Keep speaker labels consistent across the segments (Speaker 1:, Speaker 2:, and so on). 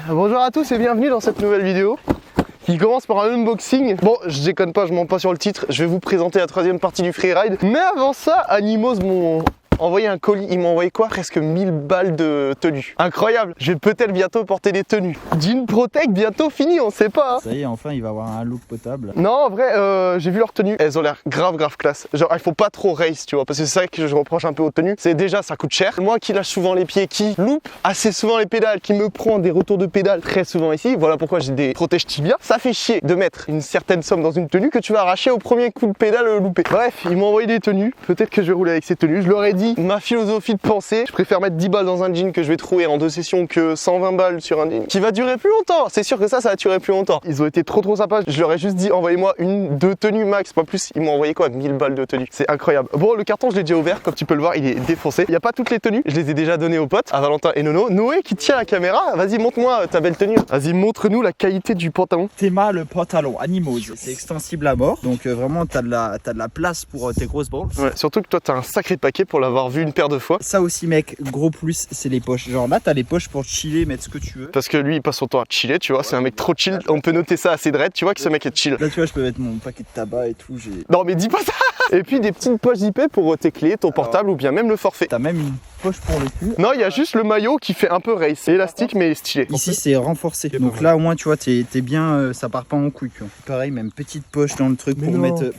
Speaker 1: Bonjour à tous et bienvenue dans cette nouvelle vidéo qui commence par un unboxing. Bon, je déconne pas, je mens pas sur le titre, je vais vous présenter la troisième partie du freeride. Mais avant ça, Animose m'ont envoyé un colis, ils m'ont envoyé quoi? Presque 1000 balles de tenues. Incroyable, je vais peut-être bientôt porter des tenues. Jean Protect bientôt fini, on sait pas. Hein.
Speaker 2: Ça y est, enfin il va avoir un look potable.
Speaker 1: Non, en vrai, j'ai vu leurs tenues, elles ont l'air grave classe. Genre, il faut pas trop race, tu vois, parce que c'est ça que je reproche un peu aux tenues. C'est déjà, ça coûte cher. Moi qui lâche souvent les pieds, qui loupe assez souvent les pédales, qui me prend des retours de pédales très souvent ici, voilà pourquoi j'ai des protèges tibia. Ça fait chier de mettre une certaine somme dans une tenue que tu vas arracher au premier coup de pédale loupé. Bref, ils m'ont envoyé des tenues. Peut-être que je vais rouler avec ces tenues. Je leur ai dit ma philosophie de pensée. Je préfère mettre 10 balles dans un jean que je vais trouver en 2 sessions que 120 balles sur un jean qui va durer plus longtemps. C'est sûr que ça va durer plus longtemps. Ils ont été trop sympas. Je leur ai juste dit envoyez-moi 2 tenues max, pas plus. Ils m'ont envoyé quoi? 1000 balles de tenues. C'est incroyable. Bon, le carton, je l'ai déjà ouvert. Comme tu peux le voir, il est défoncé. Il n'y a pas toutes les tenues. Je les ai déjà données aux potes, à Valentin et Nono. Noé qui tient la caméra. Vas-y, montre-moi ta belle tenue. Vas-y, montre-nous la qualité du pantalon.
Speaker 2: Théma, le pantalon Animose. C'est extensible à mort. Donc vraiment, t'as de la place pour tes grosses balles.
Speaker 1: Ouais, surtout que toi, t'as un sacré paquet pour l'avoir vu une paire de fois.
Speaker 2: Ça aussi, mec, gros plus, c'est les poches. Genre là, t'as les poches pour chiller, mettre ce que tu veux.
Speaker 1: Parce que lui, il passe son temps à chiller, tu vois. C'est un mec trop chill. On peut noter ça assez dread, tu vois, que ce mec est chill.
Speaker 2: Là, tu vois, je peux mettre mon paquet de tabac et tout.
Speaker 1: Non, mais dis pas ça. Et puis des petites poches zippées pour tes clés, ton portable ou bien même le forfait.
Speaker 2: T'as même une poche pour le cul.
Speaker 1: Non, il y a juste le maillot qui fait un peu race. C'est élastique, mais stylé.
Speaker 2: Ici, c'est renforcé. Donc là, au moins, tu vois, t'es bien, ça part pas en couille. Tu vois. Pareil, même petite poche dans le truc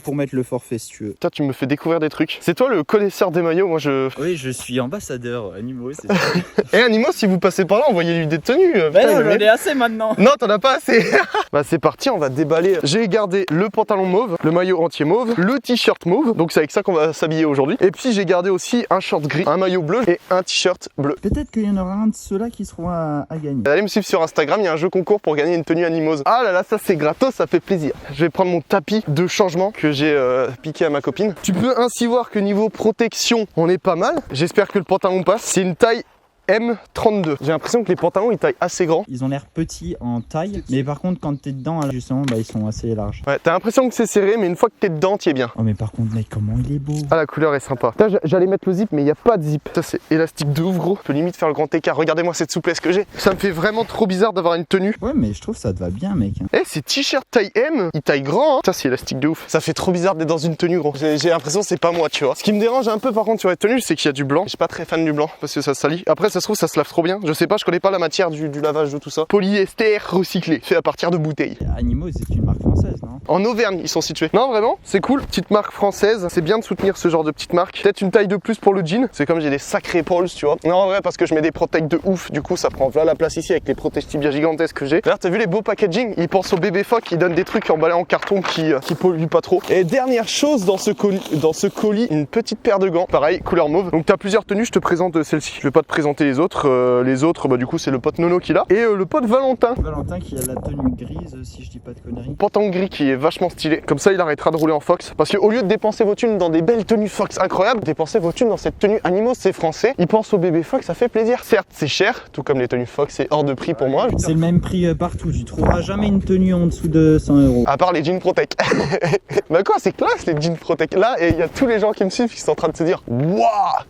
Speaker 2: pour mettre le forfait si tu veux.
Speaker 1: Toi, tu me fais découvrir des trucs. C'est toi le connaisseur des maillots. Moi,
Speaker 2: Oui, je suis ambassadeur Animose.
Speaker 1: Et Animos, si vous passez par là, envoyez-lui des tenues.
Speaker 2: Bah non, j'en ai assez maintenant.
Speaker 1: Non, t'en as pas assez. Bah c'est parti, on va déballer. J'ai gardé le pantalon mauve, le maillot entier mauve, le t-shirt mauve. Donc c'est avec ça qu'on va s'habiller aujourd'hui. Et puis j'ai gardé aussi un short gris, un maillot bleu et un t-shirt bleu.
Speaker 2: Peut-être qu'il y en aura un de ceux-là qui seront à gagner.
Speaker 1: Allez me suivre sur Instagram, il y a un jeu concours pour gagner une tenue Animose. Ah là là, ça c'est gratos, ça fait plaisir. Je vais prendre mon tapis de changement que j'ai piqué à ma copine. Tu peux ainsi voir que niveau protection, on est pas mal. J'espère que le pantalon passe. C'est une taille M32. J'ai l'impression que les pantalons ils taillent assez grand.
Speaker 2: Ils ont l'air petits en taille, mais par contre quand t'es dedans justement bah, ils sont assez larges.
Speaker 1: Ouais, t'as l'impression que c'est serré, mais une fois que t'es dedans, t'y es bien.
Speaker 2: Oh mais par contre mec, comment il est beau.
Speaker 1: Ah la couleur est sympa. J'allais mettre le zip mais il n'y a pas de zip. Ça c'est élastique de ouf gros. Je peux limite faire le grand écart. Regardez-moi cette souplesse que j'ai. Ça me fait vraiment trop bizarre d'avoir une tenue.
Speaker 2: Ouais mais je trouve que ça te va bien mec.
Speaker 1: Eh c'est t-shirt taille M, il taille grand hein. Ça c'est élastique de ouf. Ça fait trop bizarre d'être dans une tenue gros. J'ai l'impression que c'est pas moi tu vois. Ce qui me dérange un peu par contre sur les tenues c'est qu'il y a du blanc. Je suis pas très fan du blanc parce que ça salit. Après ça se trouve ça se lave trop bien. Je sais pas, je connais pas la matière du lavage de tout ça. Polyester recyclé, fait à partir de bouteilles.
Speaker 2: Animose c'est une marque française non?
Speaker 1: En Auvergne ils sont situés. Non vraiment, c'est cool, petite marque française. C'est bien de soutenir ce genre de petite marque. Peut-être une taille de plus pour le jean. C'est comme j'ai des sacrés épaules tu vois. Non en vrai parce que je mets des protèges de ouf. Du coup ça prend là la place ici avec les protèges tibia gigantesques que j'ai. D'ailleurs t'as vu les beaux packaging? Ils pensent au bébé phoque, ils donnent des trucs emballés en carton qui polluent pas trop. Et dernière chose dans ce colis, une petite paire de gants. Pareil, couleur mauve. Donc t'as plusieurs tenues, je te présente celle-ci. Je vais pas te présenter les autres. Les autres bah du coup c'est le pote Nono qui l'a. Et le pote Valentin.
Speaker 2: Valentin qui a la tenue grise si je dis pas de conneries.
Speaker 1: Pantalon gris qui est vachement stylé. Comme ça il arrêtera de rouler en Fox. Parce qu'au lieu de dépenser vos thunes dans des belles tenues Fox incroyables, dépensez vos thunes dans cette tenue Animos, c'est français. Ils pensent au bébé Fox, ça fait plaisir. Certes c'est cher, tout comme les tenues Fox, c'est hors de prix pour moi.
Speaker 2: C'est le même prix partout, tu trouveras jamais une tenue en dessous de 100 €.
Speaker 1: À part les jeans Protect. Bah quoi, c'est classe les jeans Protect. Là, et il y a tous les gens qui me suivent qui sont en train de se dire waouh,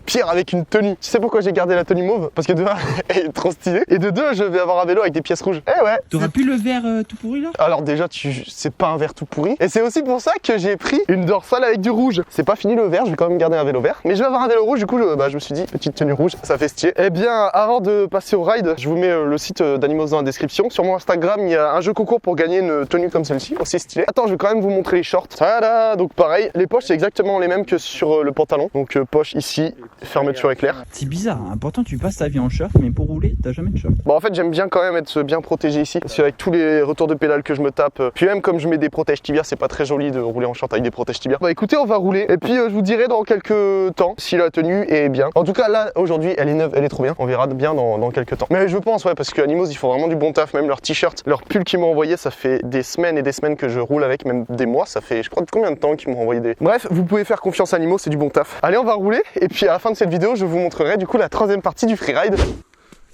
Speaker 1: Pierre avec une tenue. Tu sais pourquoi j'ai gardé la tenue mauve? Parce que de un, elle est trop stylée. Et de deux, je vais avoir un vélo avec des pièces rouges. Eh ouais.
Speaker 2: T'aurais pu le verre tout pourri là?
Speaker 1: Alors déjà, c'est pas un verre tout pourri. Et c'est aussi pour ça que j'ai pris une dorsale avec du rouge. C'est pas fini le vert, je vais quand même garder un vélo vert. Mais je vais avoir un vélo rouge, du coup, je me suis dit, petite tenue rouge, ça fait stylé. Eh bien, avant de passer au ride, je vous mets le site d'Animos dans la description. Sur mon Instagram, il y a un jeu concours pour gagner une tenue comme celle-ci, aussi stylée. Attends, je vais quand même vous montrer les shorts. Tada! Donc pareil, les poches, c'est exactement les mêmes que sur le pantalon. Donc poche ici, fermeture éclair.
Speaker 2: C'est bizarre, hein. Pourtant tu passes ta vie en short, mais pour rouler, t'as jamais de short.
Speaker 1: Bon, en fait, j'aime bien quand même être bien protégé ici. Parce qu'avec tous les retours de pédale que je me tape, puis même comme je mets des protèges tibia, c'est pas très joli de rouler en short avec des protèges tibia. Bah écoutez, on va rouler. Et puis je vous dirai dans quelques temps si la tenue est bien. En tout cas, là, aujourd'hui, elle est neuve, elle est trop bien. On verra bien dans quelques temps. Mais je pense, ouais, parce que Animos, ils font vraiment du bon taf. Même leur t-shirt, leur pull qu'ils m'ont envoyé, ça fait des semaines et des semaines que je roule avec, même des mois. Ça fait, je crois, combien de temps qu'ils m'ont envoyé des. Bref, vous pouvez faire confiance à Animos, c'est du bon taf. Allez, on va rouler. Et puis à la fin de cette vidéo, je vous montrerai du coup la troisième partie du freeride.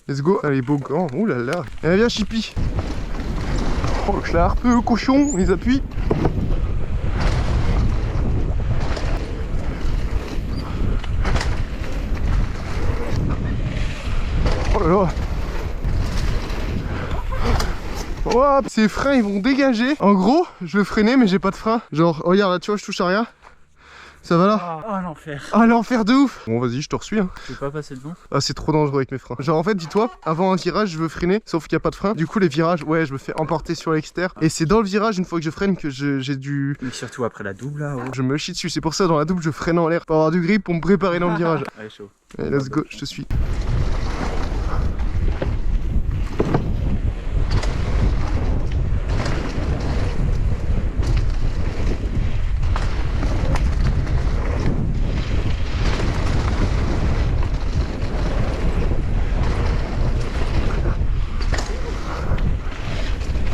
Speaker 1: Let's go, allez, beau gant. Ouh là là. Allez, viens, Chippy. Oh, je la harpe, le cochon, on les appuie. Oh là là. Oh, ces freins ils vont dégager. En gros, je veux freiner mais j'ai pas de frein. Genre, regarde là, tu vois, je touche à rien. Ça va là?
Speaker 2: Ah, l'enfer.
Speaker 1: Ah, l'enfer de ouf. Bon, vas-y, je te resuis. Hein.
Speaker 2: Je vais pas passer devant.
Speaker 1: Ah, c'est trop dangereux avec mes freins. Genre, en fait, dis-toi, avant un virage, je veux freiner, sauf qu'il n'y a pas de frein. Du coup, les virages, ouais, je me fais emporter sur l'extérieur. Et c'est dans le virage, une fois que je freine, que j'ai du.
Speaker 2: Mais surtout après la double là.
Speaker 1: Je me chie dessus. C'est pour ça, dans la double, je freine en l'air pour avoir du grip pour me préparer dans le virage.
Speaker 2: Allez, chaud.
Speaker 1: Allez, let's go, je te suis.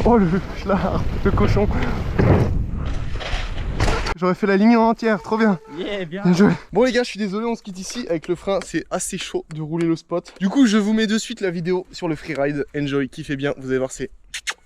Speaker 1: Oh le schlard, le cochon. J'aurais fait la ligne en entière, trop bien.
Speaker 2: Yeah, bien.
Speaker 1: Bon les gars, je suis désolé, on se quitte ici avec le frein, c'est assez chaud de rouler le spot. Du coup, je vous mets de suite la vidéo sur le freeride. Enjoy, kiffez bien, vous allez voir, c'est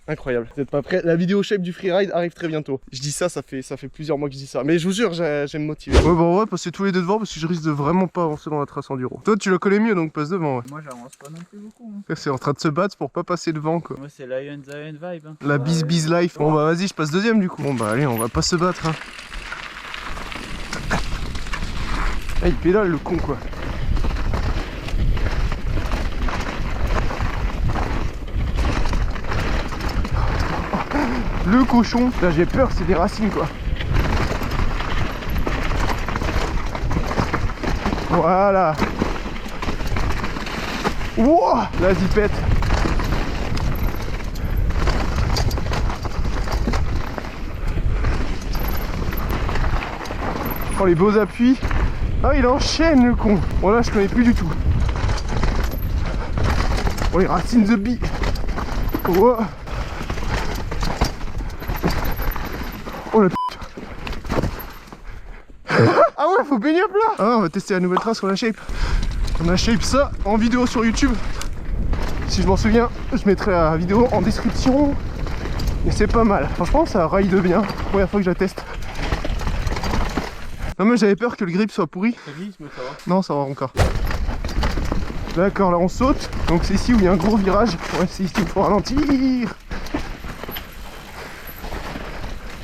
Speaker 1: incroyable. Vous n'êtes pas prêts? La vidéo shape du freeride arrive très bientôt. Je dis ça, ça fait plusieurs mois que je dis ça. Mais je vous jure, j'aime me motiver. Ouais, bon, on va passer tous les deux devant parce que je risque de vraiment pas avancer dans la trace enduro. Toi, tu la connais mieux, donc passe devant, ouais.
Speaker 2: Moi, j'avance pas non plus beaucoup. Hein.
Speaker 1: C'est en train de se battre pour pas passer devant, quoi.
Speaker 2: Moi, c'est Lion Zion vibe. Hein.
Speaker 1: La bis life. Bon, bah vas-y, je passe deuxième du coup. Bon, bah allez, on va pas se battre, hein. Ah, il pédale le con, quoi. Le cochon, là j'ai peur, c'est des racines quoi. Voilà. Wow, la zipette. Oh les beaux appuis. Ah il enchaîne le con. Bon là je connais plus du tout. Oh les racines de bille. Wow. Oh la putain. Ah ouais, faut baigner à plat. Ah, on va tester la nouvelle trace sur la shape. On a shape ça en vidéo sur YouTube. Si je m'en souviens, je mettrai la vidéo en description. Mais c'est pas mal. Franchement, ça ride bien. Première fois que je la teste. Non mais j'avais peur que le grip soit pourri. Non, ça va encore. D'accord, là on saute. Donc c'est ici où il y a un gros virage. Ouais, c'est ici où il faut ralentir.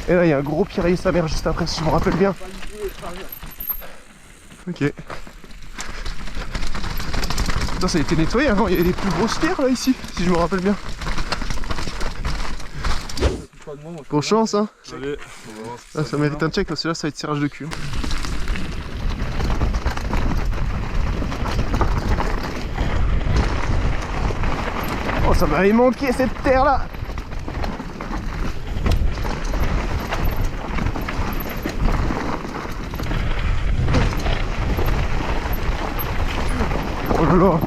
Speaker 1: Et là il y a un gros pierrier sa mère juste après si je me rappelle bien. Ok. Putain ça a été nettoyé avant, il y avait des plus grosses pierres là ici, si je me rappelle bien. Bonne chance hein. Ah, ça mérite un check parce que là ça va être tirage de cul. Oh ça m'avait manqué cette terre là. Oh là là.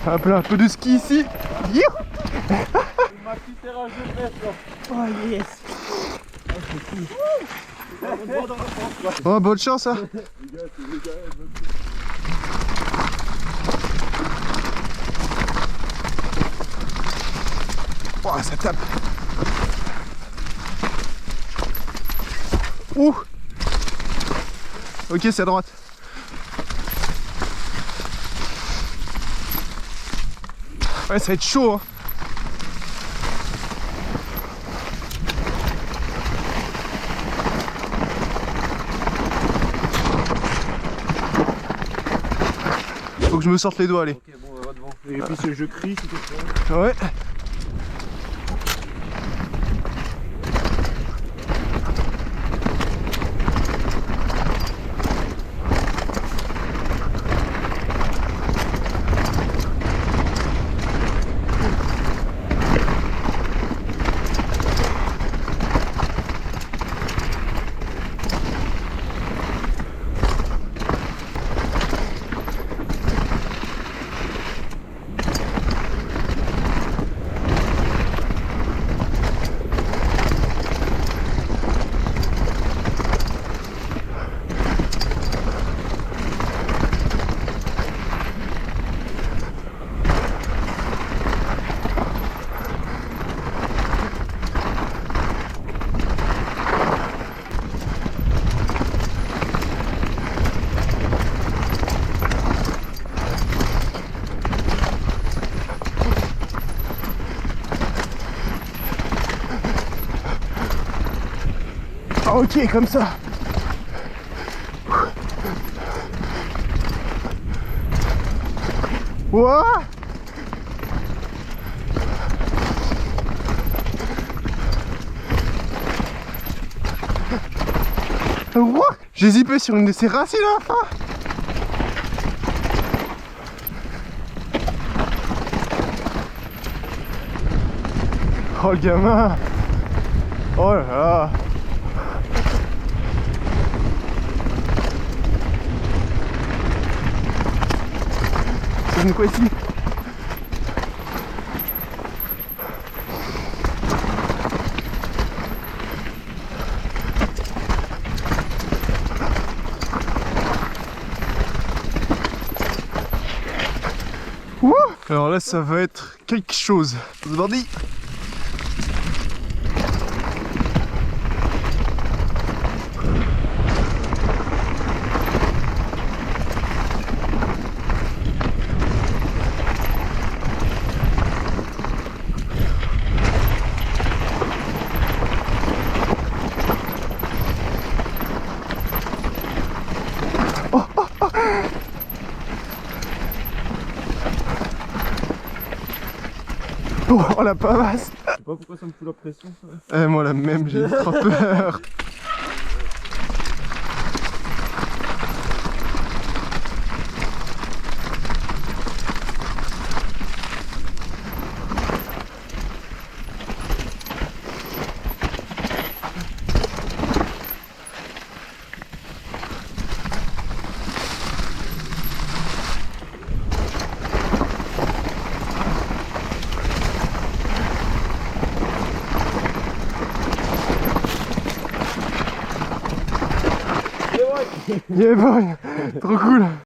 Speaker 1: Hop là, un peu de ski ici.
Speaker 2: Ma petite terrasse de presse là. Oh yes.
Speaker 1: Oh bonne chance hein. Oh ça tape. Ouh. Ok c'est à droite. Ouais ça va être chaud hein. Faut que je me sorte les doigts allez.
Speaker 2: Ok bon on va devant. Et puis je crie si tu veux.
Speaker 1: Ouais. Ok, comme ça. Ouah. Ouah. J'ai zippé sur une de ces racines à la fin. Oh le gamin. Oh là là. Ça donne quoi ici? Ouah. Alors là ça va être quelque chose. C'est parti. Oh la pavasse.
Speaker 3: Je sais pas pourquoi ça me fout la pression ça.
Speaker 1: Moi la même, j'ai trop peur. Yeah boy, trop cool.